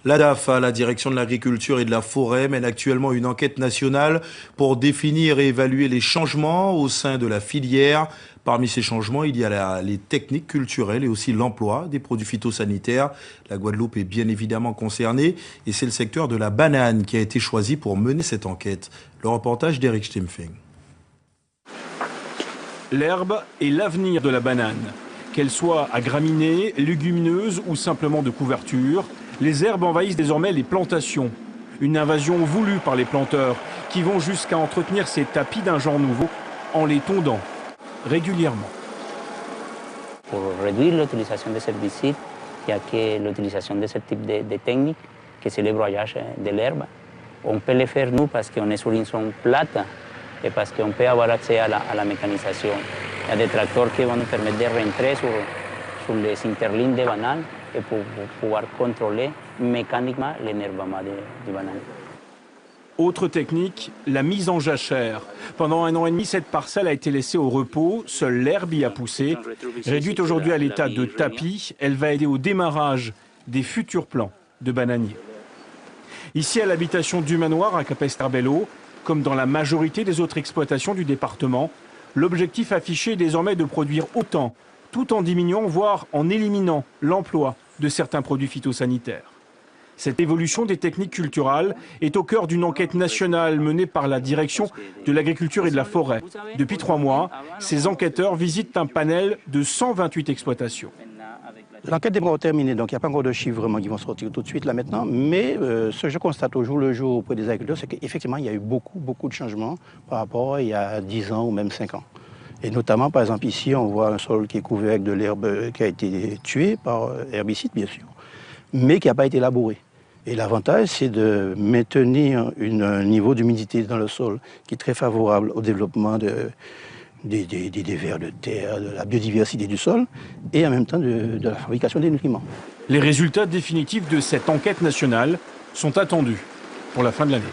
La DAFA, la Direction de l'Agriculture et de la Forêt, mène actuellement une enquête nationale pour définir et évaluer les changements au sein de la filière. Parmi ces changements, il y a les techniques culturelles et aussi l'emploi des produits phytosanitaires. La Guadeloupe est bien évidemment concernée et c'est le secteur de la banane qui a été choisi pour mener cette enquête. Le reportage d'Eric Stimfing. L'herbe est l'avenir de la banane. Qu'elle soit à graminées, légumineuse ou simplement de couverture, les herbes envahissent désormais les plantations. Une invasion voulue par les planteurs qui vont jusqu'à entretenir ces tapis d'un genre nouveau en les tondant régulièrement. Pour réduire l'utilisation des herbicides, il n'y a que l'utilisation de ce type de technique, que c'est le broyage de l'herbe. On peut le faire nous parce qu'on est sur une zone plate et parce qu'on peut avoir accès à la mécanisation. Il y a des tracteurs qui vont nous permettre de rentrer sur les interlignes de bananes et pour pouvoir contrôler mécaniquement l'énervement du banane. Autre technique, la mise en jachère. Pendant 1 an et demi, cette parcelle a été laissée au repos, seule l'herbe y a poussé. Réduite aujourd'hui à l'état de tapis, elle va aider au démarrage des futurs plants de bananiers. Ici, à l'habitation du manoir à Capesterre-Belle-Eau, comme dans la majorité des autres exploitations du département, l'objectif affiché est désormais de produire autant, tout en diminuant, voire en éliminant l'emploi de certains produits phytosanitaires. Cette évolution des techniques culturales est au cœur d'une enquête nationale menée par la Direction de l'Agriculture et de la Forêt. Depuis 3 mois, ces enquêteurs visitent un panel de 128 exploitations. L'enquête n'est pas terminée, donc il n'y a pas encore de chiffres vraiment qui vont sortir tout de suite là maintenant. Mais ce que je constate au jour le jour auprès des agriculteurs, c'est qu'effectivement, il y a eu beaucoup de changements par rapport à il y a 10 ans ou même 5 ans. Et notamment, par exemple, ici, on voit un sol qui est couvert avec de l'herbe qui a été tuée par herbicide, bien sûr, mais qui n'a pas été labouré. Et l'avantage, c'est de maintenir un niveau d'humidité dans le sol qui est très favorable au développement des vers de terre, de la biodiversité du sol et en même temps de la fabrication des nutriments. Les résultats définitifs de cette enquête nationale sont attendus pour la fin de l'année.